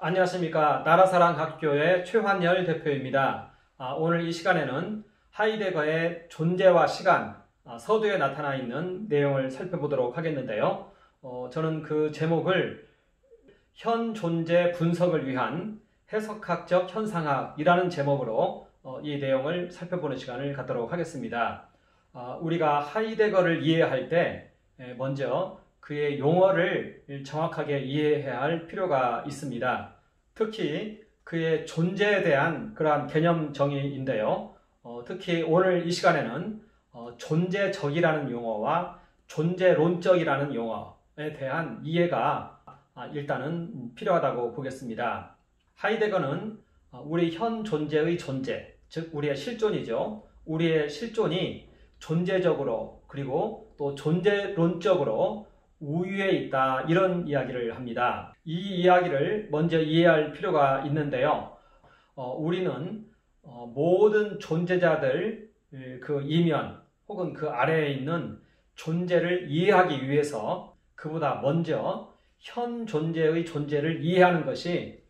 안녕하십니까. 나라사랑학교의 최환열 대표입니다. 오늘 이 시간에는 하이데거의 존재와 시간, 서두에 나타나 있는 내용을 살펴보도록 하겠는데요. 저는 그 제목을 현 존재 분석을 위한 해석학적 현상학이라는 제목으로 이 내용을 살펴보는 시간을 갖도록 하겠습니다. 우리가 하이데거를 이해할 때 먼저 그의 용어를 정확하게 이해해야 할 필요가 있습니다. 특히 그의 존재에 대한 그러한 개념 정의인데요. 특히 오늘 이 시간에는 존재적이라는 용어와 존재론적이라는 용어에 대한 이해가 일단은 필요하다고 보겠습니다. 하이데거는 우리 현 존재의 존재, 즉 우리의 실존이죠. 우리의 실존이 존재적으로 그리고 또 존재론적으로 우위에 있다, 이런 이야기를 합니다. 이 이야기를 먼저 이해할 필요가 있는데요. 우리는 모든 존재자들 그 이면 혹은 그 아래에 있는 존재를 이해하기 위해서 그보다 먼저 현 존재의 존재를 이해하는 것이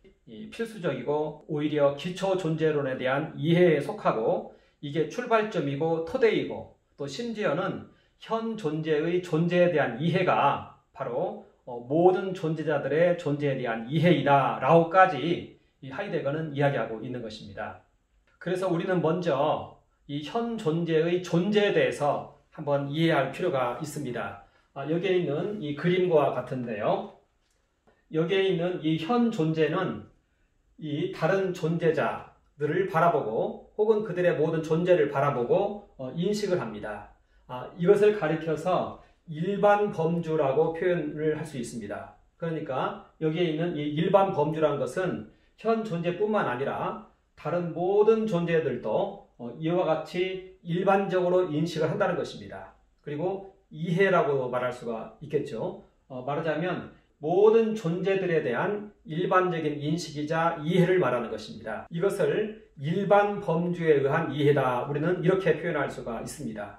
필수적이고 오히려 기초 존재론에 대한 이해에 속하고 이게 출발점이고 토대이고 또 심지어는 현 존재의 존재에 대한 이해가 바로 모든 존재자들의 존재에 대한 이해이다 라고까지 이 하이데거는 이야기하고 있는 것입니다. 그래서 우리는 먼저 이 현 존재의 존재에 대해서 한번 이해할 필요가 있습니다. 여기에 있는 이 그림과 같은데요. 여기에 있는 이 현 존재는 이 다른 존재자들을 바라보고 혹은 그들의 모든 존재를 바라보고 인식을 합니다. 이것을 가리켜서 일반 범주라고 표현을 할 수 있습니다. 그러니까 여기에 있는 이 일반 범주라는 것은 현 존재뿐만 아니라 다른 모든 존재들도 이와 같이 일반적으로 인식을 한다는 것입니다. 그리고 이해라고 말할 수가 있겠죠. 말하자면 모든 존재들에 대한 일반적인 인식이자 이해를 말하는 것입니다. 이것을 일반 범주에 의한 이해다, 우리는 이렇게 표현할 수가 있습니다.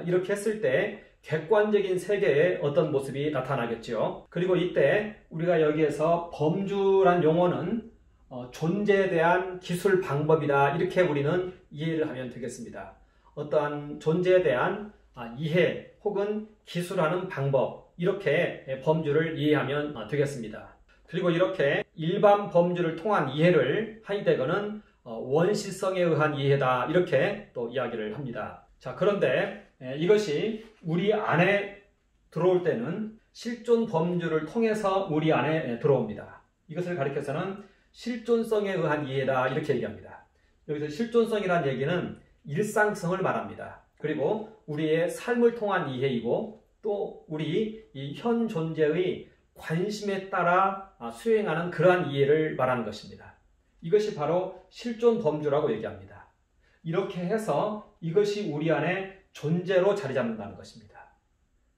이렇게 했을 때 객관적인 세계의 어떤 모습이 나타나겠죠. 그리고 이때 우리가 여기에서 범주란 용어는 존재에 대한 기술 방법이다, 이렇게 우리는 이해를 하면 되겠습니다. 어떠한 존재에 대한 이해 혹은 기술하는 방법, 이렇게 범주를 이해하면 되겠습니다. 그리고 이렇게 일반 범주를 통한 이해를 하이데거는 원시성에 의한 이해다, 이렇게 또 이야기를 합니다. 자, 그런데 이것이 우리 안에 들어올 때는 실존 범주를 통해서 우리 안에 들어옵니다. 이것을 가리켜서는 실존성에 의한 이해다, 이렇게 얘기합니다. 여기서 실존성이라는 얘기는 일상성을 말합니다. 그리고 우리의 삶을 통한 이해이고 또 우리 이 현 존재의 관심에 따라 수행하는 그러한 이해를 말하는 것입니다. 이것이 바로 실존 범주라고 얘기합니다. 이렇게 해서 이것이 우리 안에 존재로 자리 잡는다는 것입니다.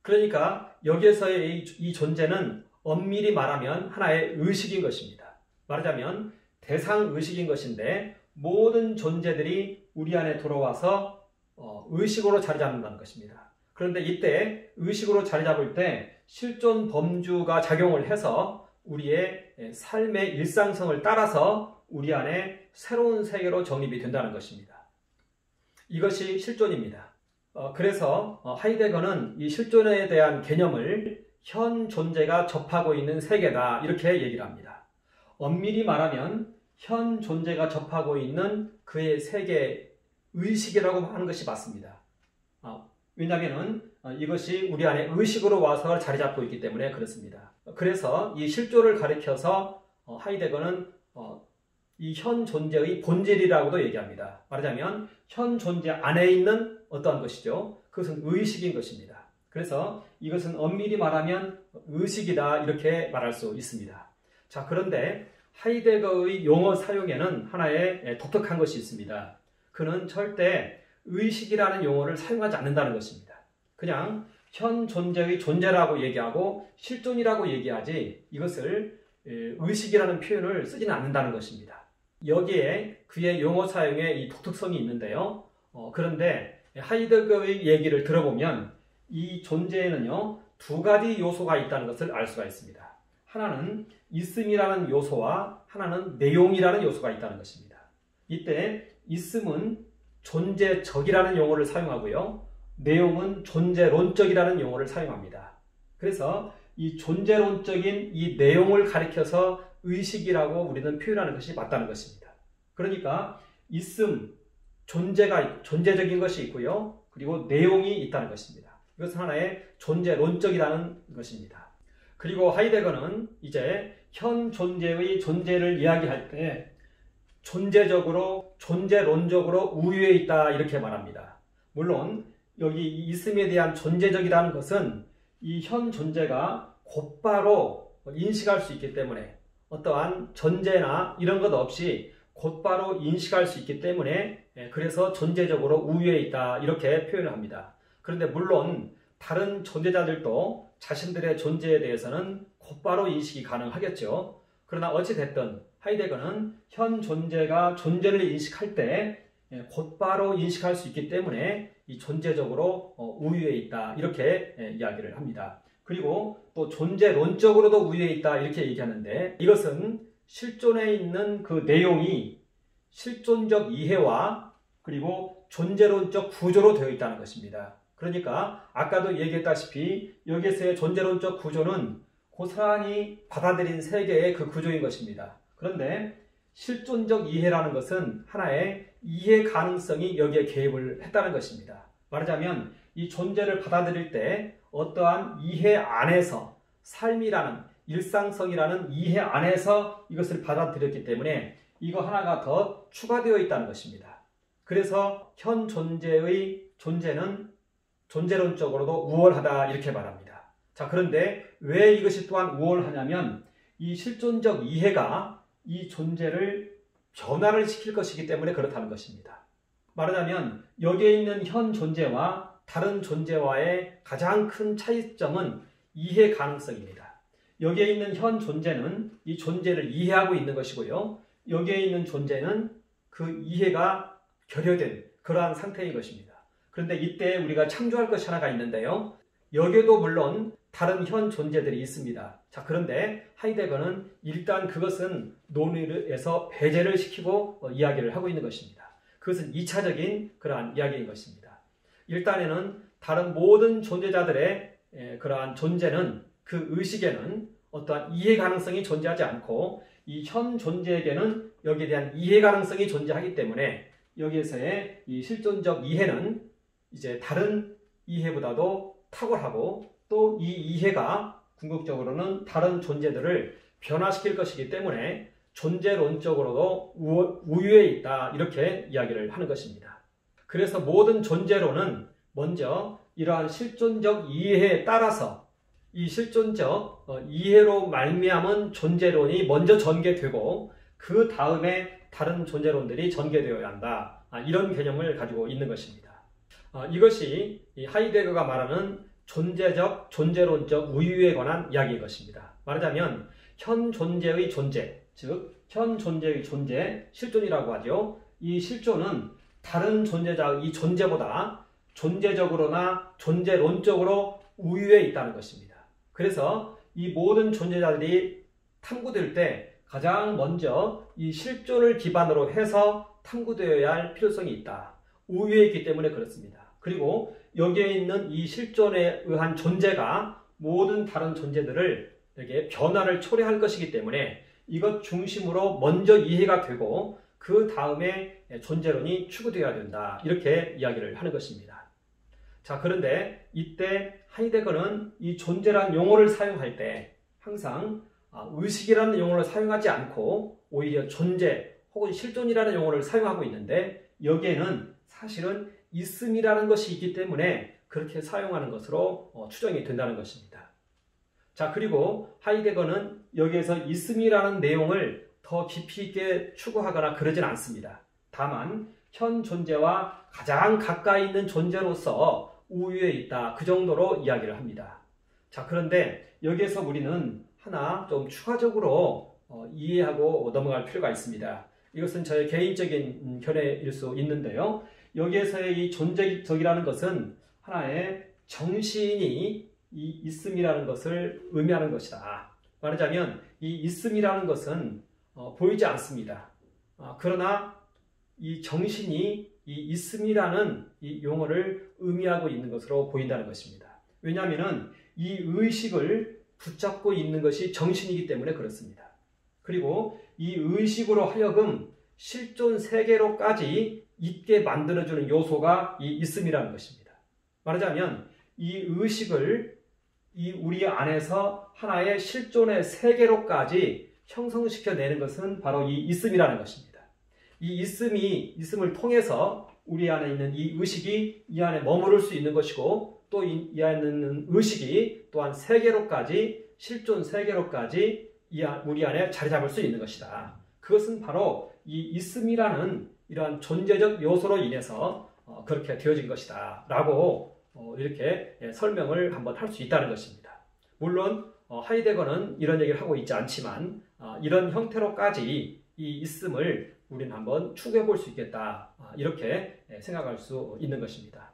그러니까 여기에서의 이 존재는 엄밀히 말하면 하나의 의식인 것입니다. 말하자면 대상의식인 것인데 모든 존재들이 우리 안에 들어와서 의식으로 자리 잡는다는 것입니다. 그런데 이때 의식으로 자리 잡을 때 실존 범주가 작용을 해서 우리의 삶의 일상성을 따라서 우리 안에 새로운 세계로 정립이 된다는 것입니다. 이것이 실존입니다. 그래서 하이데거는 이 실존에 대한 개념을 현 존재가 접하고 있는 세계다, 이렇게 얘기를 합니다. 엄밀히 말하면 현 존재가 접하고 있는 그의 세계 의식이라고 하는 것이 맞습니다. 왜냐하면 이것이 우리 안에 의식으로 와서 자리 잡고 있기 때문에 그렇습니다. 그래서 이 실존을 가리켜서 하이데거는 이 현 존재의 본질이라고도 얘기합니다. 말하자면 현 존재 안에 있는 어떠한 것이죠. 그것은 의식인 것입니다. 그래서 이것은 엄밀히 말하면 의식이다, 이렇게 말할 수 있습니다. 자, 그런데 하이데거의 용어 사용에는 하나의 독특한 것이 있습니다. 그는 절대 의식이라는 용어를 사용하지 않는다는 것입니다. 그냥 현 존재의 존재라고 얘기하고 실존이라고 얘기하지 이것을 의식이라는 표현을 쓰지는 않는다는 것입니다. 여기에 그의 용어 사용에 이 독특성이 있는데요. 그런데 하이데거의 얘기를 들어보면 이 존재에는요, 두 가지 요소가 있다는 것을 알 수가 있습니다. 하나는 있음이라는 요소와 하나는 내용이라는 요소가 있다는 것입니다. 이때 있음은 존재적이라는 용어를 사용하고요. 내용은 존재론적이라는 용어를 사용합니다. 그래서 이 존재론적인 이 내용을 가리켜서 의식이라고 우리는 표현하는 것이 맞다는 것입니다. 그러니까 있음, 존재적인 것이 있고요. 그리고 내용이 있다는 것입니다. 이것은 하나의 존재론적이라는 것입니다. 그리고 하이데거는 이제 현 존재의 존재를 이야기할 때 존재적으로, 존재론적으로 우위에 있다 이렇게 말합니다. 물론 여기 있음에 대한 존재적이라는 것은 이 현 존재가 곧바로 인식할 수 있기 때문에 어떠한 전제나 이런 것 없이 곧바로 인식할 수 있기 때문에 그래서 존재적으로 우위에 있다 이렇게 표현을 합니다. 그런데 물론 다른 존재자들도 자신들의 존재에 대해서는 곧바로 인식이 가능하겠죠. 그러나 어찌됐든 하이데거는 현 존재가 존재를 인식할 때 곧바로 인식할 수 있기 때문에 이 존재적으로 우위에 있다 이렇게 이야기를 합니다. 그리고 또 존재론적으로도 우위에 있다 이렇게 얘기하는데 이것은 실존에 있는 그 내용이 실존적 이해와 그리고 존재론적 구조로 되어 있다는 것입니다. 그러니까 아까도 얘기했다시피 여기에서의 존재론적 구조는 고스란히 받아들인 세계의 그 구조인 것입니다. 그런데 실존적 이해라는 것은 하나의 이해 가능성이 여기에 개입을 했다는 것입니다. 말하자면 이 존재를 받아들일 때 어떠한 이해 안에서 삶이라는 일상성이라는 이해 안에서 이것을 받아들였기 때문에 이거 하나가 더 추가되어 있다는 것입니다. 그래서 현 존재의 존재는 존재론적으로도 우월하다 이렇게 말합니다. 자, 그런데 왜 이것이 또한 우월하냐면 이 실존적 이해가 이 존재를 변화를 시킬 것이기 때문에 그렇다는 것입니다. 말하자면 여기에 있는 현 존재와 다른 존재와의 가장 큰 차이점은 이해 가능성입니다. 여기에 있는 현 존재는 이 존재를 이해하고 있는 것이고요. 여기에 있는 존재는 그 이해가 결여된 그러한 상태인 것입니다. 그런데 이때 우리가 창조할 것이 하나가 있는데요. 여기에도 물론 다른 현 존재들이 있습니다. 자, 그런데 하이데거는 일단 그것은 논의에서 배제를 시키고 이야기를 하고 있는 것입니다. 그것은 2차적인 그러한 이야기인 것입니다. 일단에는 다른 모든 존재자들의 그러한 존재는 그 의식에는 어떠한 이해 가능성이 존재하지 않고 이 현 존재에게는 여기에 대한 이해 가능성이 존재하기 때문에 여기에서의 이 실존적 이해는 이제 다른 이해보다도 탁월하고 또 이 이해가 궁극적으로는 다른 존재들을 변화시킬 것이기 때문에 존재론적으로도 우위에 있다 이렇게 이야기를 하는 것입니다. 그래서 모든 존재론은 먼저 이러한 실존적 이해에 따라서 이 실존적 이해로 말미암은 존재론이 먼저 전개되고 그 다음에 다른 존재론들이 전개되어야 한다. 이런 개념을 가지고 있는 것입니다. 이것이 하이데거가 말하는 존재적, 존재론적 우위에 관한 이야기인 것입니다. 말하자면 현 존재의 존재, 즉 현 존재의 존재, 실존이라고 하죠. 이 실존은 다른 존재자의 이 존재보다 존재적으로나 존재론적으로 우위에 있다는 것입니다. 그래서 이 모든 존재자들이 탐구될 때 가장 먼저 이 실존을 기반으로 해서 탐구되어야 할 필요성이 있다. 우위에 있기 때문에 그렇습니다. 그리고 여기에 있는 이 실존에 의한 존재가 모든 다른 존재들을 이렇게 변화를 초래할 것이기 때문에 이것 중심으로 먼저 이해가 되고 그 다음에 존재론이 추구되어야 된다. 이렇게 이야기를 하는 것입니다. 자, 그런데 이때 하이데거는 이 존재란 용어를 사용할 때 항상 의식이라는 용어를 사용하지 않고 오히려 존재 혹은 실존이라는 용어를 사용하고 있는데 여기에는 사실은 있음이라는 것이 있기 때문에 그렇게 사용하는 것으로 추정이 된다는 것입니다. 자, 그리고 하이데거는 여기에서 있음이라는 내용을 더 깊이 있게 추구하거나 그러진 않습니다. 다만 현 존재와 가장 가까이 있는 존재로서 우위에 있다. 그 정도로 이야기를 합니다. 자, 그런데 여기에서 우리는 하나 좀 추가적으로 이해하고 넘어갈 필요가 있습니다. 이것은 저의 개인적인 견해일 수 있는데요. 여기에서의 이 존재적이라는 것은 하나의 정신이 이 있음이라는 것을 의미하는 것이다. 말하자면 이 있음이라는 것은 보이지 않습니다. 그러나 이 정신이 이 있음이라는 이 용어를 의미하고 있는 것으로 보인다는 것입니다. 왜냐하면 이 의식을 붙잡고 있는 것이 정신이기 때문에 그렇습니다. 그리고 이 의식으로 하여금 실존 세계로까지 있게 만들어주는 요소가 이 있음이라는 것입니다. 말하자면 이 의식을 이 우리 안에서 하나의 실존의 세계로까지 형성시켜내는 것은 바로 이 있음이라는 것입니다. 이 있음을 통해서 우리 안에 있는 이 의식이 이 안에 머무를 수 있는 것이고 또 이 안에 있는 의식이 또한 세계로까지 실존 세계로까지 우리 안에 자리 잡을 수 있는 것이다. 그것은 바로 이 있음이라는 이러한 존재적 요소로 인해서 그렇게 되어진 것이다 라고 이렇게 설명을 한번 할 수 있다는 것입니다. 물론 하이데거는 이런 얘기를 하고 있지 않지만 이런 형태로까지 이 있음을 우리는 한번 추구해 볼 수 있겠다 이렇게 생각할 수 있는 것입니다.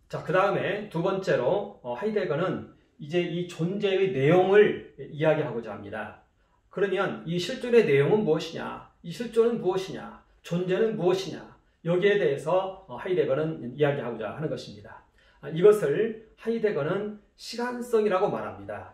자, 그 다음에 두 번째로 하이데거는 이제 이 존재의 내용을 이야기하고자 합니다. 그러면 이 실존의 내용은 무엇이냐? 이 실존은 무엇이냐? 존재는 무엇이냐? 여기에 대해서 하이데거는 이야기하고자 하는 것입니다. 이것을 하이데거는 시간성이라고 말합니다.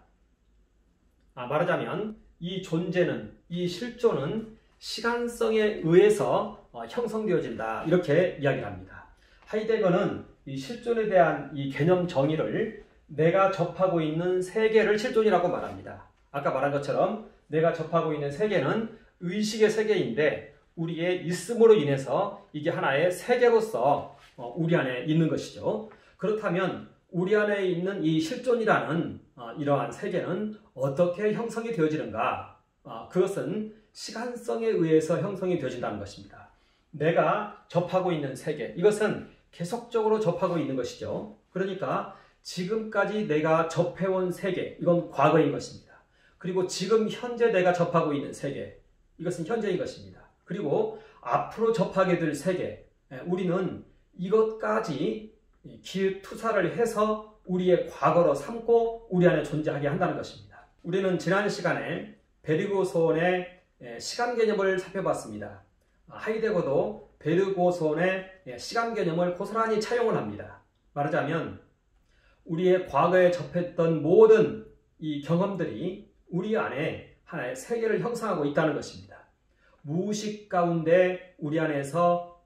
말하자면 이 존재는, 이 실존은 시간성에 의해서 형성되어진다 이렇게 이야기를 합니다. 하이데거는 이 실존에 대한 이 개념 정의를 내가 접하고 있는 세계를 실존이라고 말합니다. 아까 말한 것처럼 내가 접하고 있는 세계는 의식의 세계인데 우리의 있음으로 인해서 이게 하나의 세계로서 우리 안에 있는 것이죠. 그렇다면 우리 안에 있는 이 실존이라는 이러한 세계는 어떻게 형성이 되어지는가? 그것은 시간성에 의해서 형성이 되어진다는 것입니다. 내가 접하고 있는 세계, 이것은 계속적으로 접하고 있는 것이죠. 그러니까 지금까지 내가 접해온 세계, 이건 과거인 것입니다. 그리고 지금 현재 내가 접하고 있는 세계, 이것은 현재인 것입니다. 그리고 앞으로 접하게 될 세계, 우리는 이것까지 기획투사를 해서 우리의 과거로 삼고 우리 안에 존재하게 한다는 것입니다. 우리는 지난 시간에 베르그손의 시간 개념을 살펴봤습니다. 하이데거도 베르그손의 시간 개념을 고스란히 차용을 합니다. 말하자면 우리의 과거에 접했던 모든 이 경험들이 우리 안에 하나의 세계를 형성하고 있다는 것입니다. 무의식 가운데 우리 안에서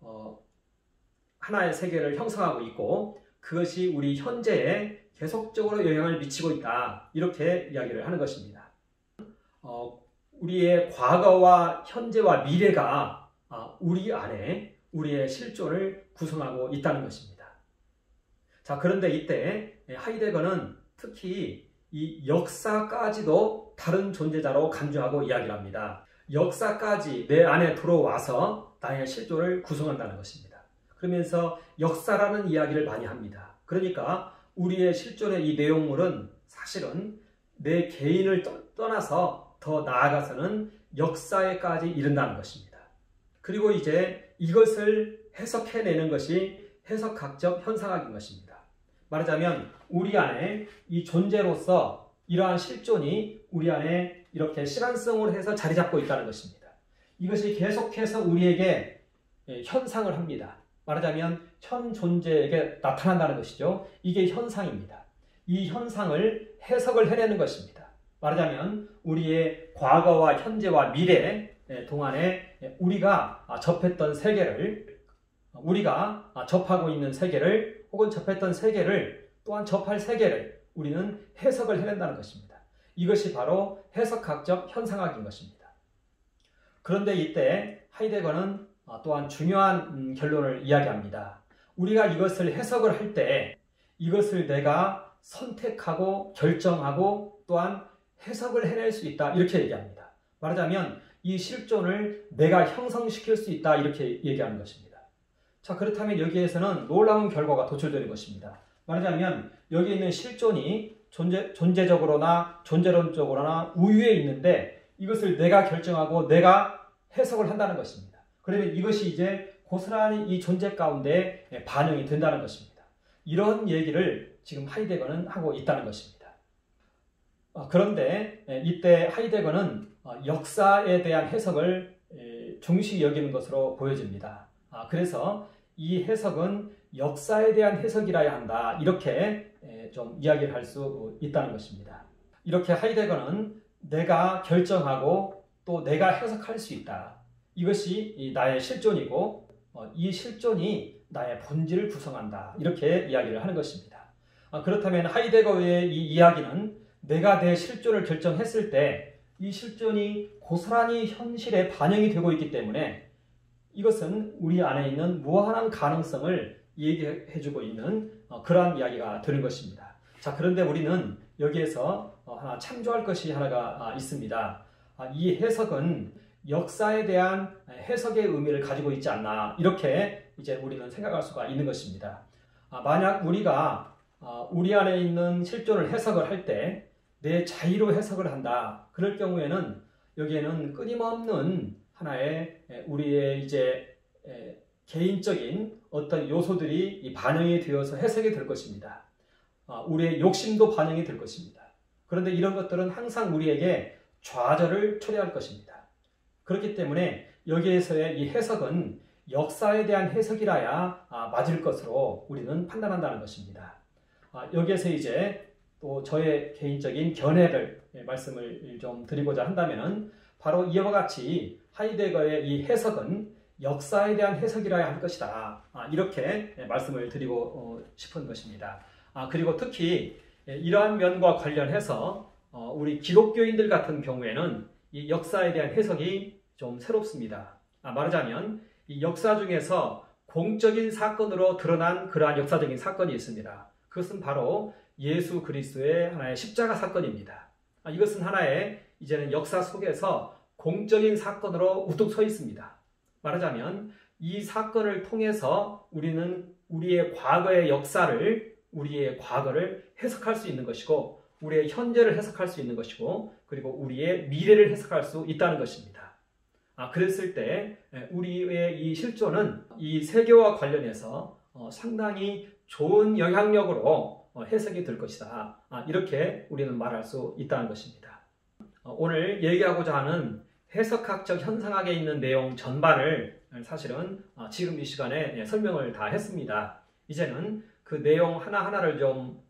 하나의 세계를 형성하고 있고 그것이 우리 현재에 계속적으로 영향을 미치고 있다 이렇게 이야기를 하는 것입니다. 우리의 과거와 현재와 미래가 우리 안에 우리의 실존을 구성하고 있다는 것입니다. 자, 그런데 이때 하이데거는 특히 이 역사까지도 다른 존재자로 간주하고 이야기를 합니다. 역사까지 내 안에 들어와서 나의 실존을 구성한다는 것입니다. 그러면서 역사라는 이야기를 많이 합니다. 그러니까 우리의 실존의 이 내용물은 사실은 내 개인을 떠나서 더 나아가서는 역사에까지 이른다는 것입니다. 그리고 이제 이것을 해석해내는 것이 해석학적 현상학인 것입니다. 말하자면 우리 안에 이 존재로서 이러한 실존이 우리 안에 이렇게 시간성으로 해서 자리 잡고 있다는 것입니다. 이것이 계속해서 우리에게 현상을 합니다. 말하자면 현 존재에게 나타난다는 것이죠. 이게 현상입니다. 이 현상을 해석을 해내는 것입니다. 말하자면 우리의 과거와 현재와 미래 동안에 우리가 접했던 세계를, 우리가 접하고 있는 세계를 혹은 접했던 세계를 또한 접할 세계를 우리는 해석을 해낸다는 것입니다. 이것이 바로 해석학적 현상학인 것입니다. 그런데 이때 하이데거는 또한 중요한 결론을 이야기합니다. 우리가 이것을 해석을 할 때 이것을 내가 선택하고 결정하고 또한 해석을 해낼 수 있다 이렇게 얘기합니다. 말하자면 이 실존을 내가 형성시킬 수 있다 이렇게 얘기하는 것입니다. 자, 그렇다면 여기에서는 놀라운 결과가 도출되는 것입니다. 말하자면 여기 있는 실존이 존재적으로나 존재론적으로나 우위에 있는데 이것을 내가 결정하고 내가 해석을 한다는 것입니다. 그러면 이것이 이제 고스란히 이 존재 가운데 반영이 된다는 것입니다. 이런 얘기를 지금 하이데거는 하고 있다는 것입니다. 그런데 이때 하이데거는 역사에 대한 해석을 중시 여기는 것으로 보여집니다. 그래서 이 해석은 역사에 대한 해석이라야 한다. 이렇게 좀 이야기를 할 수 있다는 것입니다. 이렇게 하이데거는 내가 결정하고 또 내가 해석할 수 있다. 이것이 나의 실존이고 이 실존이 나의 본질을 구성한다. 이렇게 이야기를 하는 것입니다. 그렇다면 하이데거의 이 이야기는 내가 내 실존을 결정했을 때 이 실존이 고스란히 현실에 반영이 되고 있기 때문에 이것은 우리 안에 있는 무한한 가능성을 얘기해주고 있는 그러한 이야기가 되는 것입니다. 자, 그런데 우리는 여기에서 하나 참조할 것이 하나가 있습니다. 이 해석은 역사에 대한 해석의 의미를 가지고 있지 않나 이렇게 이제 우리는 생각할 수가 있는 것입니다. 만약 우리가 우리 안에 있는 실존을 해석을 할 때 내 자의로 해석을 한다. 그럴 경우에는 여기에는 끊임없는 하나의 우리의 이제 개인적인 어떤 요소들이 반영이 되어서 해석이 될 것입니다. 우리의 욕심도 반영이 될 것입니다. 그런데 이런 것들은 항상 우리에게 좌절을 초래할 것입니다. 그렇기 때문에 여기에서의 이 해석은 역사에 대한 해석이라야 맞을 것으로 우리는 판단한다는 것입니다. 여기에서 이제 또 저의 개인적인 견해를 말씀을 좀 드리고자 한다면 바로 이와 같이 하이데거의 이 해석은 역사에 대한 해석이라야 할 것이다. 이렇게 말씀을 드리고 싶은 것입니다. 그리고 특히 이러한 면과 관련해서 우리 기독교인들 같은 경우에는 이 역사에 대한 해석이 좀 새롭습니다. 말하자면 이 역사 중에서 공적인 사건으로 드러난 그러한 역사적인 사건이 있습니다. 그것은 바로 예수 그리스도의 하나의 십자가 사건입니다. 이것은 하나의 이제는 역사 속에서 공적인 사건으로 우뚝 서 있습니다. 말하자면 이 사건을 통해서 우리는 우리의 과거의 역사를, 우리의 과거를 해석할 수 있는 것이고 우리의 현재를 해석할 수 있는 것이고 그리고 우리의 미래를 해석할 수 있다는 것입니다. 그랬을 때 우리의 이 실존은 이 세계와 관련해서 상당히 좋은 영향력으로 해석이 될 것이다. 이렇게 우리는 말할 수 있다는 것입니다. 오늘 얘기하고자 하는 해석학적 현상학에 있는 내용 전반을 사실은 지금 이 시간에 설명을 다 했습니다. 이제는 그 내용 하나하나를 좀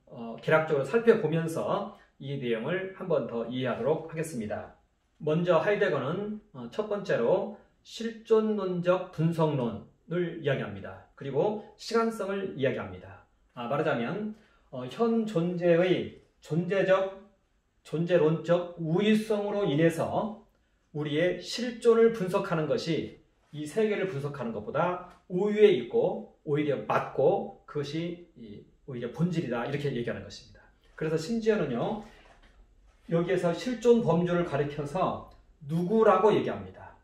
개략적으로 살펴보면서 이 내용을 한 번 더 이해하도록 하겠습니다. 먼저 하이데거는 첫 번째로 실존론적 분석론을 이야기합니다. 그리고 시간성을 이야기합니다. 말하자면 현 존재의 존재론적 우위성으로 인해서 우리의 실존을 분석하는 것이 이 세계를 분석하는 것보다 우위에 있고 오히려 맞고 그것이 오히려 본질이다 이렇게 얘기하는 것입니다. 그래서 심지어는요 여기에서 실존 범주를 가리켜서 누구라고 얘기합니다.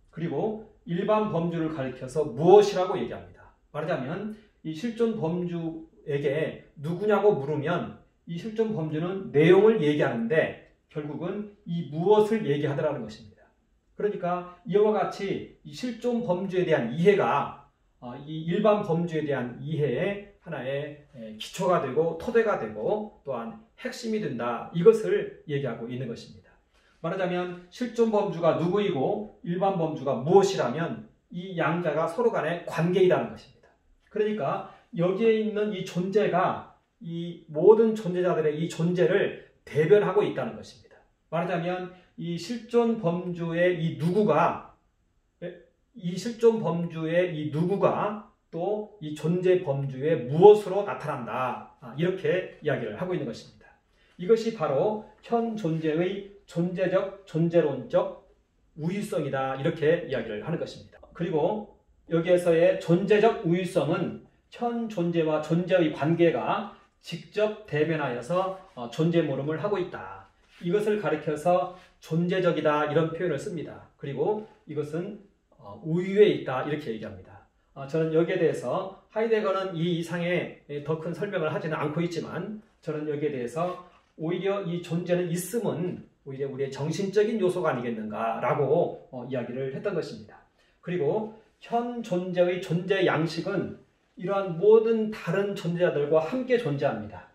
그리고 일반 범주를 가리켜서 무엇이라고 얘기합니다. 말하자면 이 실존 범주에게 누구냐고 물으면 이 실존 범주는 내용을 얘기하는데 결국은 이 무엇을 얘기하더라는 것입니다. 그러니까 이와 같이 이 실존 범주에 대한 이해가 이 일반 범주에 대한 이해의 하나의 기초가 되고 토대가 되고 또한 핵심이 된다. 이것을 얘기하고 있는 것입니다. 말하자면 실존 범주가 누구이고 일반 범주가 무엇이라면 이 양자가 서로 간의 관계이라는 것입니다. 그러니까 여기에 있는 이 존재가 이 모든 존재자들의 이 존재를 대변하고 있다는 것입니다. 말하자면 이 실존 범주의 이 누구가 또 이 존재 범주의 무엇으로 나타난다. 이렇게 이야기를 하고 있는 것입니다. 이것이 바로 현 존재의 존재적, 존재론적 우위성이다. 이렇게 이야기를 하는 것입니다. 그리고 여기에서의 존재적 우위성은 현 존재와 존재의 관계가 직접 대변하여서 존재 모름을 하고 있다. 이것을 가리켜서 존재적이다 이런 표현을 씁니다. 그리고 이것은 우위에 있다 이렇게 얘기합니다. 저는 여기에 대해서 하이데거는 이 이상의 더 큰 설명을 하지는 않고 있지만 저는 여기에 대해서 오히려 이 존재는 있음은 오히려 우리의 정신적인 요소가 아니겠는가라고 이야기를 했던 것입니다. 그리고 현 존재의 존재 양식은 이러한 모든 다른 존재자들과 함께 존재합니다.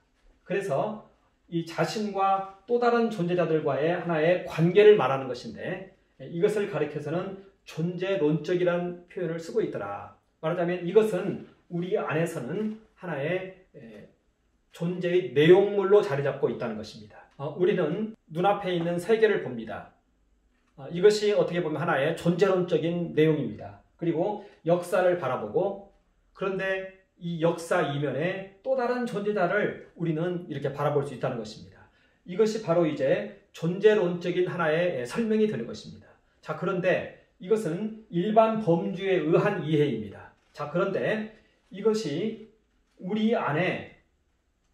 그래서 이 자신과 또 다른 존재자들과의 하나의 관계를 말하는 것인데 이것을 가리켜서는 존재론적이라는 표현을 쓰고 있더라. 말하자면 이것은 우리 안에서는 하나의 존재의 내용물로 자리 잡고 있다는 것입니다. 우리는 눈앞에 있는 세계를 봅니다. 이것이 어떻게 보면 하나의 존재론적인 내용입니다. 그리고 역사를 바라보고 그런데 이 역사 이면에 또 다른 존재자를 우리는 이렇게 바라볼 수 있다는 것입니다. 이것이 바로 이제 존재론적인 하나의 설명이 되는 것입니다. 자, 그런데 이것은 일반 범주에 의한 이해입니다. 자, 그런데 이것이 우리 안에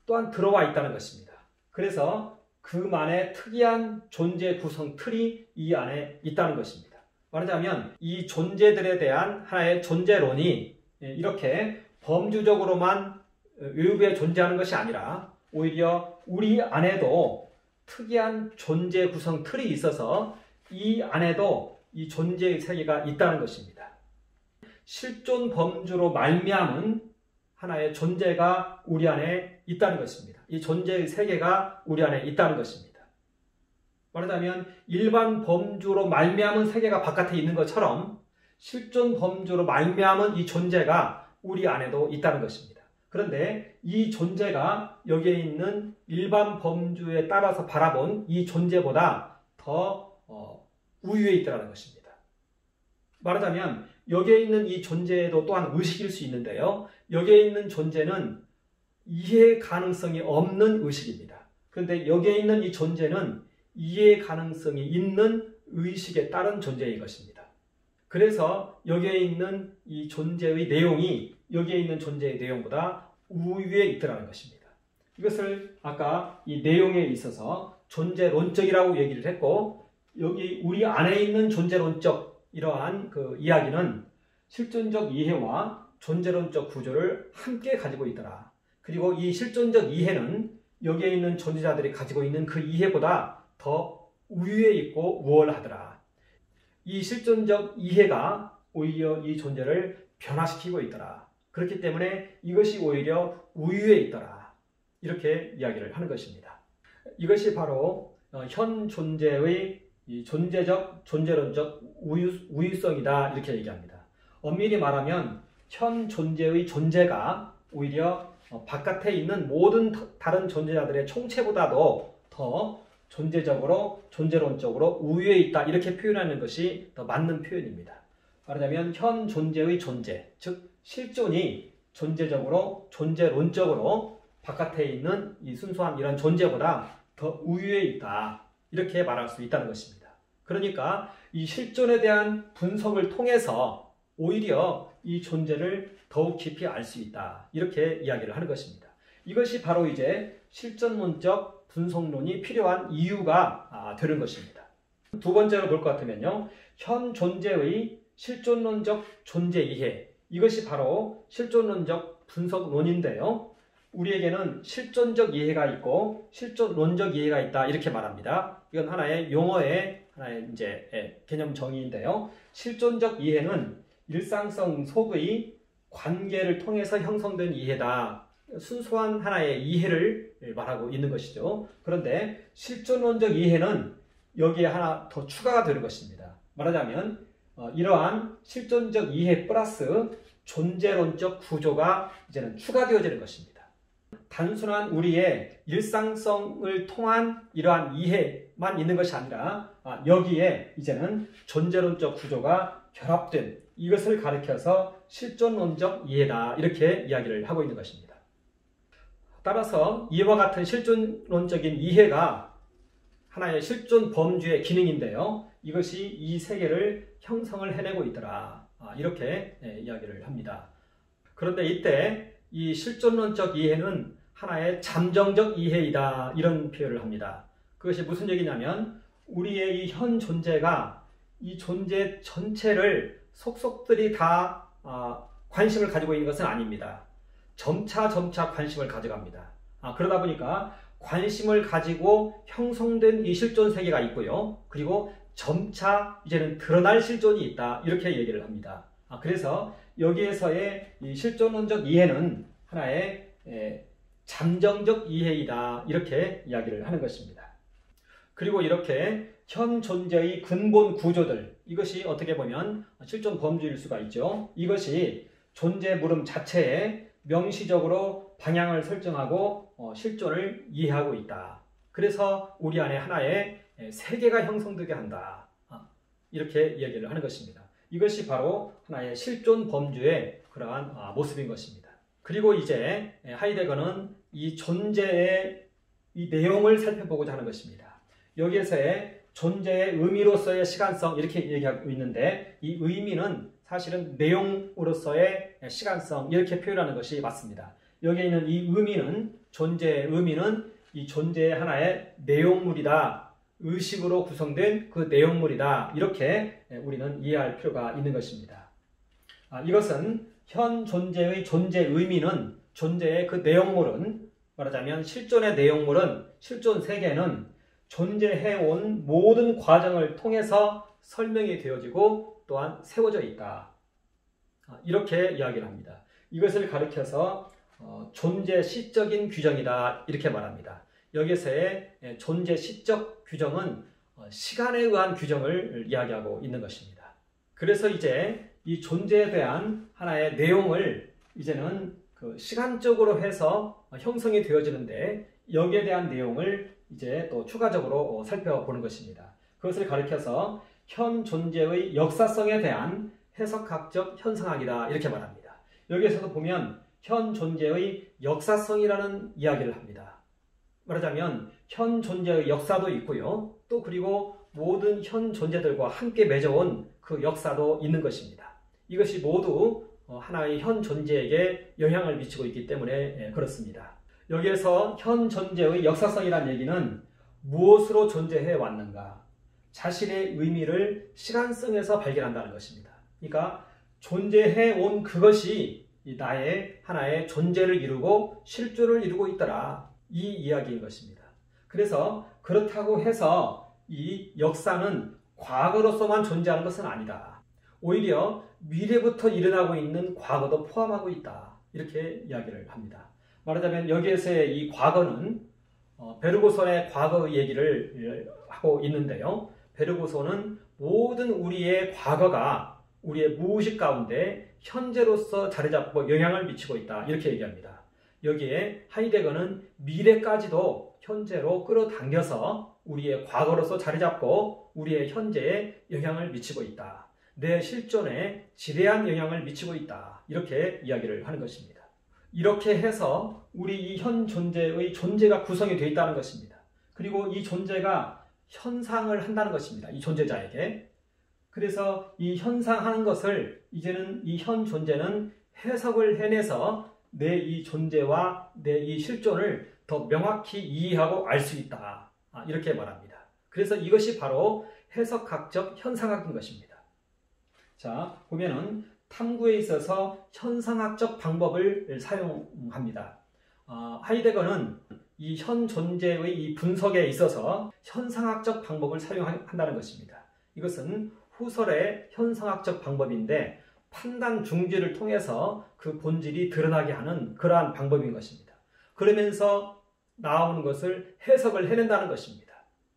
또한 들어와 있다는 것입니다. 그래서 그만의 특이한 존재 구성 틀이 이 안에 있다는 것입니다. 말하자면 이 존재들에 대한 하나의 존재론이 이렇게 범주적으로만 외부에 존재하는 것이 아니라 오히려 우리 안에도 특이한 존재 구성 틀이 있어서 이 안에도 이 존재의 세계가 있다는 것입니다. 실존 범주로 말미암은 하나의 존재가 우리 안에 있다는 것입니다. 이 존재의 세계가 우리 안에 있다는 것입니다. 말하자면 일반 범주로 말미암은 세계가 바깥에 있는 것처럼 실존 범주로 말미암은 이 존재가 우리 안에도 있다는 것입니다. 그런데 이 존재가 여기에 있는 일반 범주에 따라서 바라본 이 존재보다 더 우위에 있다는 것입니다. 말하자면 여기에 있는 이 존재도 또한 의식일 수 있는데요. 여기에 있는 존재는 이해 가능성이 없는 의식입니다. 그런데 여기에 있는 이 존재는 이해 가능성이 있는 의식에 따른 존재인 것입니다. 그래서 여기에 있는 이 존재의 내용이 여기에 있는 존재의 내용보다 우위에 있더라는 것입니다. 이것을 아까 이 내용에 있어서 존재론적이라고 얘기를 했고 여기 우리 안에 있는 존재론적 이러한 그 이야기는 실존적 이해와 존재론적 구조를 함께 가지고 있더라. 그리고 이 실존적 이해는 여기에 있는 존재자들이 가지고 있는 그 이해보다 더 우위에 있고 우월하더라. 이 실존적 이해가 오히려 이 존재를 변화시키고 있더라. 그렇기 때문에 이것이 오히려 우위에 있더라. 이렇게 이야기를 하는 것입니다. 이것이 바로 현 존재의 이 존재적, 존재론적 우유성이다. 이렇게 얘기합니다. 엄밀히 말하면 현 존재의 존재가 오히려 바깥에 있는 모든 다른 존재자들의 총체보다도 더 존재적으로, 존재론적으로 우위에 있다. 이렇게 표현하는 것이 더 맞는 표현입니다. 말하자면 현 존재의 존재, 즉 실존이 존재적으로, 존재론적으로 바깥에 있는 이 순수한 이런 존재보다 더 우위에 있다. 이렇게 말할 수 있다는 것입니다. 그러니까 이 실존에 대한 분석을 통해서 오히려 이 존재를 더욱 깊이 알 수 있다. 이렇게 이야기를 하는 것입니다. 이것이 바로 이제 실존론적 분석론이 필요한 이유가 되는 것입니다. 두 번째로 볼 것 같으면요. 현 존재의 실존론적 존재 이해. 이것이 바로 실존론적 분석론인데요. 우리에게는 실존적 이해가 있고 실존론적 이해가 있다. 이렇게 말합니다. 이건 하나의 용어의 하나의 이제 개념 정의인데요. 실존적 이해는 일상성 속의 관계를 통해서 형성된 이해다. 순수한 하나의 이해를 말하고 있는 것이죠. 그런데 실존론적 이해는 여기에 하나 더 추가가 되는 것입니다. 말하자면 이러한 실존적 이해 플러스 존재론적 구조가 이제는 추가되어지는 것입니다. 단순한 우리의 일상성을 통한 이러한 이해만 있는 것이 아니라 여기에 이제는 존재론적 구조가 결합된 이것을 가리켜서 실존론적 이해다. 이렇게 이야기를 하고 있는 것입니다. 따라서 이와 같은 실존론적인 이해가 하나의 실존 범주의 기능인데요. 이것이 이 세계를 형성을 해내고 있더라. 이렇게 이야기를 합니다. 그런데 이때 이 실존론적 이해는 하나의 잠정적 이해이다. 이런 표현을 합니다. 그것이 무슨 얘기냐면 우리의 이 현 존재가 이 존재 전체를 속속들이 다 관심을 가지고 있는 것은 아닙니다. 점차 관심을 가져갑니다. 그러다 보니까 관심을 가지고 형성된 이 실존 세계가 있고요. 그리고 점차 이제는 드러날 실존이 있다. 이렇게 얘기를 합니다. 그래서 여기에서의 이 실존론적 이해는 하나의 잠정적 이해이다. 이렇게 이야기를 하는 것입니다. 그리고 이렇게 현 존재의 근본 구조들, 이것이 어떻게 보면 실존 범주일 수가 있죠. 이것이 존재 물음 자체에 명시적으로 방향을 설정하고 실존을 이해하고 있다. 그래서 우리 안에 하나의 세계가 형성되게 한다. 이렇게 이야기를 하는 것입니다. 이것이 바로 하나의 실존 범주의 그러한 모습인 것입니다. 그리고 이제 하이데거는 이 존재의 이 내용을 살펴보고자 하는 것입니다. 여기에서의 존재의 의미로서의 시간성 이렇게 얘기하고 있는데, 이 의미는 사실은 내용으로서의 시간성 이렇게 표현하는 것이 맞습니다. 여기에 있는 이 의미는, 존재의 의미는 이 존재의 하나의 내용물이다. 의식으로 구성된 그 내용물이다. 이렇게 우리는 이해할 필요가 있는 것입니다. 이것은 현 존재의 존재 의미는, 존재의 그 내용물은, 말하자면 실존의 내용물은, 실존 세계는 존재해온 모든 과정을 통해서 설명이 되어지고 또한 세워져 있다. 이렇게 이야기를 합니다. 이것을 가리켜서 존재 시적인 규정이다. 이렇게 말합니다. 여기서의 존재 시적 규정은 시간에 의한 규정을 이야기하고 있는 것입니다. 그래서 이제 이 존재에 대한 하나의 내용을 이제는 그 시간적으로 해서 형성이 되어지는데, 여기에 대한 내용을 이제 또 추가적으로 살펴보는 것입니다. 그것을 가리켜서 현 존재의 역사성에 대한 해석학적 현상학이다. 이렇게 말합니다. 여기에서도 보면 현 존재의 역사성이라는 이야기를 합니다. 말하자면 현 존재의 역사도 있고요. 또 그리고 모든 현 존재들과 함께 맺어온 그 역사도 있는 것입니다. 이것이 모두 하나의 현 존재에게 영향을 미치고 있기 때문에 그렇습니다. 여기에서 현 존재의 역사성이라는 얘기는 무엇으로 존재해 왔는가, 자신의 의미를 시간성에서 발견한다는 것입니다. 그러니까 존재해 온 그것이 나의 하나의 존재를 이루고 실존을 이루고 있더라, 이 이야기인 것입니다. 그래서 그렇다고 해서 이 역사는 과거로서만 존재하는 것은 아니다. 오히려 미래부터 일어나고 있는 과거도 포함하고 있다. 이렇게 이야기를 합니다. 말하자면 여기에서의 이 과거는 베르고손의 과거의 얘기를 하고 있는데요. 베르고손은 모든 우리의 과거가 우리의 무의식 가운데 현재로서 자리잡고 영향을 미치고 있다. 이렇게 얘기합니다. 여기에 하이데거는 미래까지도 현재로 끌어당겨서 우리의 과거로서 자리잡고 우리의 현재에 영향을 미치고 있다. 내 실존에 지대한 영향을 미치고 있다. 이렇게 이야기를 하는 것입니다. 이렇게 해서 우리 이 현 존재의 존재가 구성이 되어 있다는 것입니다. 그리고 이 존재가 현상을 한다는 것입니다. 이 존재자에게. 그래서 이 현상하는 것을 이제는 이 현 존재는 해석을 해내서 내 이 존재와 내 이 실존을 더 명확히 이해하고 알 수 있다. 이렇게 말합니다. 그래서 이것이 바로 해석학적 현상학인 것입니다. 자, 보면은 탐구에 있어서 현상학적 방법을 사용합니다. 하이데거는 이 현 존재의 이 분석에 있어서 현상학적 방법을 사용한다는 것입니다. 이것은 후설의 현상학적 방법인데 판단 중지를 통해서 그 본질이 드러나게 하는 그러한 방법인 것입니다. 그러면서 나오는 것을 해석을 해낸다는 것입니다.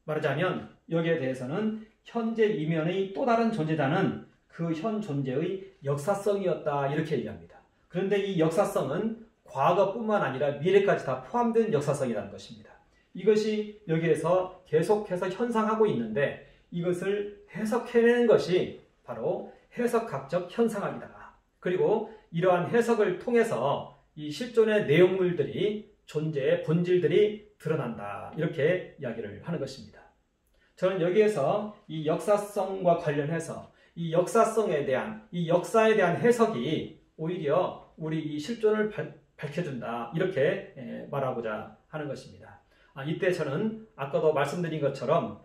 말하자면 여기에 대해서는 현재 이면의 또 다른 존재자는 그 현 존재의 역사성이었다. 이렇게 얘기합니다. 그런데 이 역사성은 과거뿐만 아니라 미래까지 다 포함된 역사성이라는 것입니다. 이것이 여기에서 계속해서 현상하고 있는데 이것을 해석해내는 것이 바로 해석학적 현상학이다. 그리고 이러한 해석을 통해서 이 실존의 내용물들이, 존재의 본질들이 드러난다. 이렇게 이야기를 하는 것입니다. 저는 여기에서 이 역사성과 관련해서 이 역사성에 대한, 이 역사에 대한 해석이 오히려 우리 이 실존을 밝혀준다. 이렇게 말하고자 하는 것입니다. 이때 저는 아까도 말씀드린 것처럼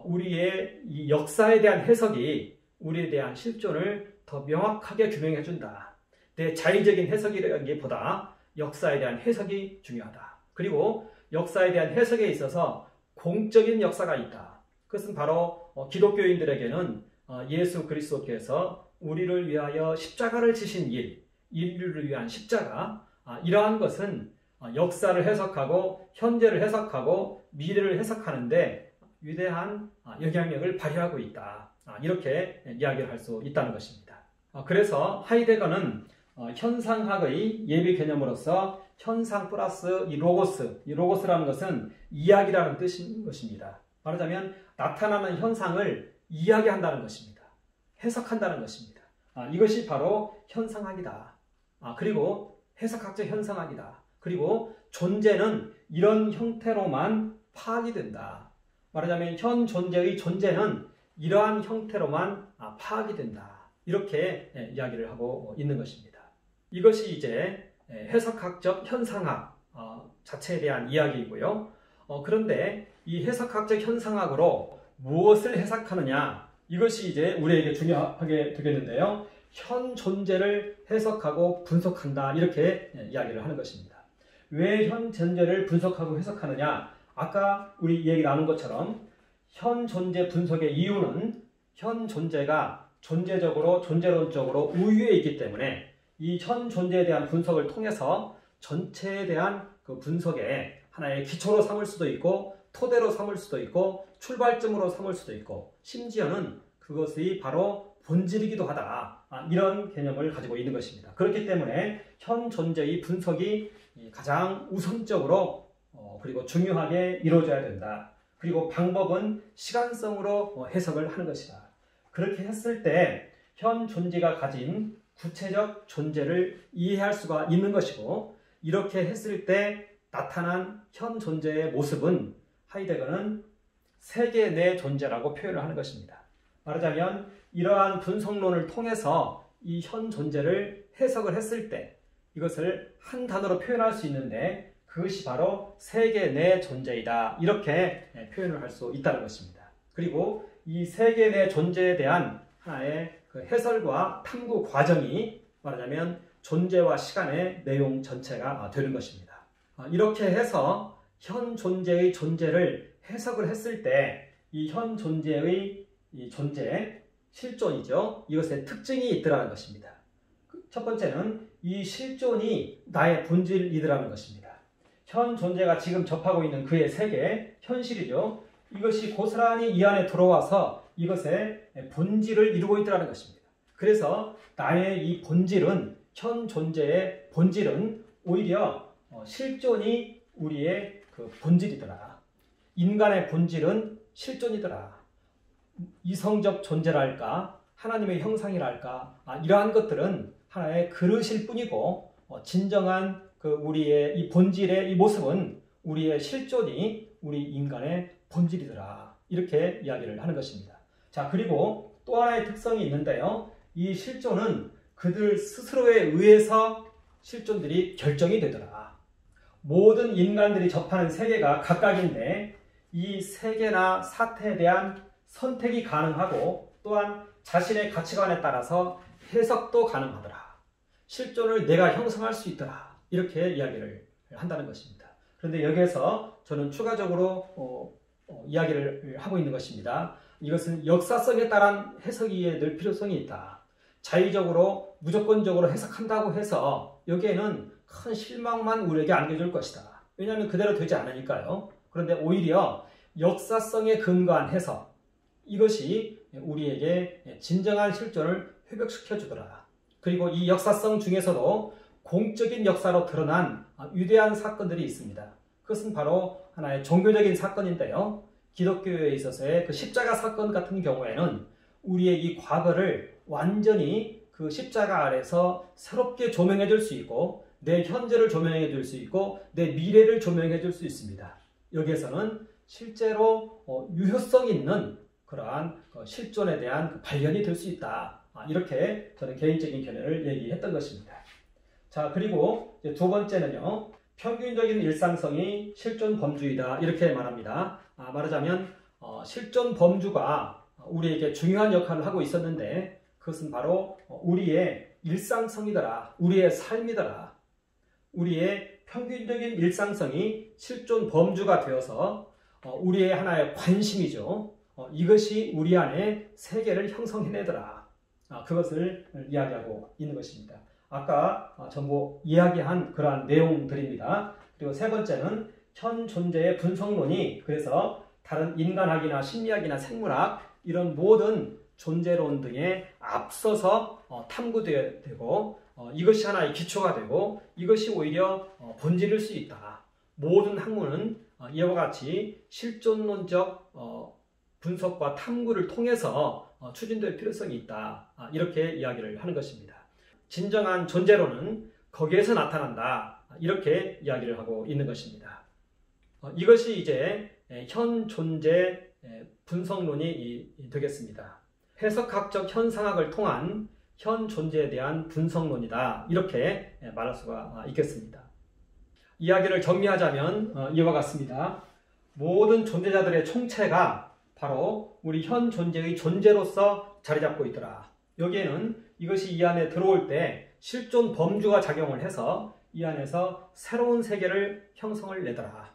우리의 이 역사에 대한 해석이 우리에 대한 실존을 더 명확하게 규명해준다. 내 자의적인 해석이라기보다 역사에 대한 해석이 중요하다. 그리고 역사에 대한 해석에 있어서 공적인 역사가 있다. 그것은 바로 기독교인들에게는 예수 그리스도께서 우리를 위하여 십자가를 지신 일, 인류를 위한 십자가, 이러한 것은 역사를 해석하고 현재를 해석하고 미래를 해석하는데 위대한 영향력을 발휘하고 있다. 이렇게 이야기를 할 수 있다는 것입니다. 그래서 하이데거는 현상학의 예비 개념으로서 현상 플러스 이 로고스라는 것은 이야기라는 뜻인 것입니다. 말하자면 나타나는 현상을 이야기한다는 것입니다. 해석한다는 것입니다. 이것이 바로 현상학이다. 그리고 해석학적 현상학이다. 그리고 존재는 이런 형태로만 파악이 된다. 말하자면 현 존재의 존재는 이러한 형태로만 파악이 된다. 이렇게 이야기를 하고 있는 것입니다. 이것이 이제 해석학적 현상학 자체에 대한 이야기이고요. 그런데 이 해석학적 현상학으로 무엇을 해석하느냐, 이것이 이제 우리에게 중요하게 되겠는데요. 현 존재를 해석하고 분석한다, 이렇게 이야기를 하는 것입니다. 왜 현 존재를 분석하고 해석하느냐? 아까 우리 얘기 나눈 것처럼 현 존재 분석의 이유는 현 존재가 존재론적으로 우위에 있기 때문에 이 현 존재에 대한 분석을 통해서 전체에 대한 그 분석의 하나의 기초로 삼을 수도 있고 토대로 삼을 수도 있고 출발점으로 삼을 수도 있고 심지어는 그것이 바로 본질이기도 하다. 이런 개념을 가지고 있는 것입니다. 그렇기 때문에 현 존재의 분석이 가장 우선적으로 그리고 중요하게 이루어져야 된다. 그리고 방법은 시간성으로 해석을 하는 것이다. 그렇게 했을 때 현 존재가 가진 구체적 존재를 이해할 수가 있는 것이고, 이렇게 했을 때 나타난 현 존재의 모습은 하이데거는 세계 내 존재라고 표현을 하는 것입니다. 말하자면 이러한 분석론을 통해서 이 현 존재를 해석을 했을 때 이것을 한 단어로 표현할 수 있는데 그것이 바로 세계 내 존재이다. 이렇게 표현을 할 수 있다는 것입니다. 그리고 이 세계 내 존재에 대한 하나의 그 해설과 탐구 과정이 말하자면 존재와 시간의 내용 전체가 되는 것입니다. 이렇게 해서 현 존재의 존재를 해석을 했을 때 이 현 존재의 이 존재, 실존이죠. 이것의 특징이 있더라는 것입니다. 첫 번째는 이 실존이 나의 본질이더라는 것입니다. 현 존재가 지금 접하고 있는 그의 세계, 현실이죠. 이것이 고스란히 이 안에 들어와서 이것의 본질을 이루고 있더라는 것입니다. 그래서 나의 이 본질은, 현 존재의 본질은 오히려 실존이 우리의 그 본질이더라. 인간의 본질은 실존이더라. 이성적 존재랄까, 하나님의 형상이랄까, 이러한 것들은 하나의 그릇일 뿐이고, 진정한 그 우리의 이 본질의 이 모습은 우리의 실존이 우리 인간의 본질이더라. 이렇게 이야기를 하는 것입니다. 자, 그리고 또 하나의 특성이 있는데요. 이 실존은 그들 스스로에 의해서 실존들이 결정이 되더라. 모든 인간들이 접하는 세계가 각각인데 이 세계나 사태에 대한 선택이 가능하고 또한 자신의 가치관에 따라서 해석도 가능하더라. 실존을 내가 형성할 수 있더라. 이렇게 이야기를 한다는 것입니다. 그런데 여기에서 저는 추가적으로 이야기를 하고 있는 것입니다. 이것은 역사성에 따른 해석이 늘 필요성이 있다. 자의적으로 무조건적으로 해석한다고 해서 여기에는 큰 실망만 우리에게 안겨줄 것이다. 왜냐하면 그대로 되지 않으니까요. 그런데 오히려 역사성에 근거한 해석, 이것이 우리에게 진정한 실존을 회복시켜 주더라. 그리고 이 역사성 중에서도 공적인 역사로 드러난 위대한 사건들이 있습니다. 그것은 바로 하나의 종교적인 사건인데요. 기독교에 있어서의 그 십자가 사건 같은 경우에는 우리의 이 과거를 완전히 그 십자가 아래서 새롭게 조명해 줄 수 있고 내 현재를 조명해 줄 수 있고 내 미래를 조명해 줄 수 있습니다. 여기에서는 실제로 유효성 있는 그러한 실존에 대한 발견이 될 수 있다. 이렇게 저는 개인적인 견해를 얘기했던 것입니다. 자, 그리고 이제 두 번째는요. 평균적인 일상성이 실존 범주이다. 이렇게 말합니다. 말하자면 실존 범주가 우리에게 중요한 역할을 하고 있었는데 그것은 바로 우리의 일상성이더라. 우리의 삶이더라. 우리의 평균적인 일상성이 실존 범주가 되어서 우리의 하나의 관심이죠. 이것이 우리 안에 세계를 형성해내더라. 그것을 이야기하고 있는 것입니다. 아까 전부 이야기한 그러한 내용들입니다. 그리고 세 번째는 현 존재의 분석론이 그래서 다른 인간학이나 심리학이나 생물학 이런 모든 존재론 등에 앞서서 탐구되고 이것이 하나의 기초가 되고 이것이 오히려 본질일 수 있다. 모든 학문은 이와 같이 실존론적 분석과 탐구를 통해서 추진될 필요성이 있다. 이렇게 이야기를 하는 것입니다. 진정한 존재론은 거기에서 나타난다. 이렇게 이야기를 하고 있는 것입니다. 이것이 이제 현 존재 분석론이 되겠습니다. 해석학적 현상학을 통한 현 존재에 대한 분석론이다. 이렇게 말할 수가 있겠습니다. 이야기를 정리하자면 이와 같습니다. 모든 존재자들의 총체가 바로 우리 현 존재의 존재로서 자리 잡고 있더라. 여기에는 이것이 이 안에 들어올 때 실존 범주가 작용을 해서 이 안에서 새로운 세계를 형성을 내더라.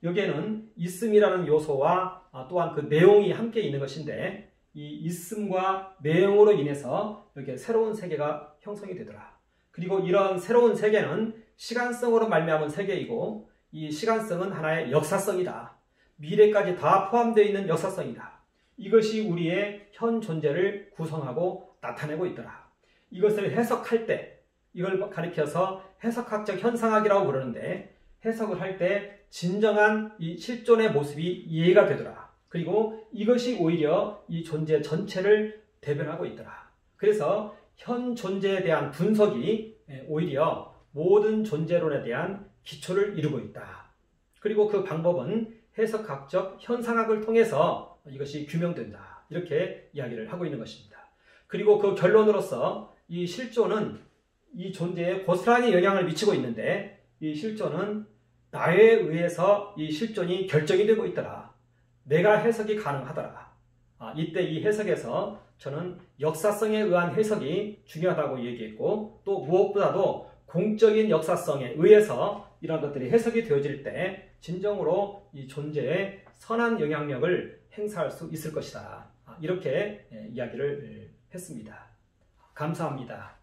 여기에는 있음이라는 요소와 또한 그 내용이 함께 있는 것인데 이 있음과 내용으로 인해서 이렇게 새로운 세계가 형성이 되더라. 그리고 이런 새로운 세계는 시간성으로 말미암은 세계이고 이 시간성은 하나의 역사성이다. 미래까지 다 포함되어 있는 역사성이다. 이것이 우리의 현 존재를 구성하고 나타내고 있더라. 이것을 해석할 때 이걸 가리켜서 해석학적 현상학이라고 부르는데 해석을 할 때 진정한 이 실존의 모습이 이해가 되더라. 그리고 이것이 오히려 이 존재 전체를 대변하고 있더라. 그래서 현 존재에 대한 분석이 오히려 모든 존재론에 대한 기초를 이루고 있다. 그리고 그 방법은 해석학적 현상학을 통해서 이것이 규명된다. 이렇게 이야기를 하고 있는 것입니다. 그리고 그 결론으로서 이 실존은 이 존재에 고스란히 영향을 미치고 있는데 이 실존은 나에 의해서 이 실존이 결정이 되고 있더라. 내가 해석이 가능하더라. 이때 이 해석에서 저는 역사성에 의한 해석이 중요하다고 얘기했고 또 무엇보다도 공적인 역사성에 의해서 이런 것들이 해석이 되어질 때 진정으로 이 존재에 선한 영향력을 행사할 수 있을 것이다. 이렇게 이야기를 했습니다. 감사합니다.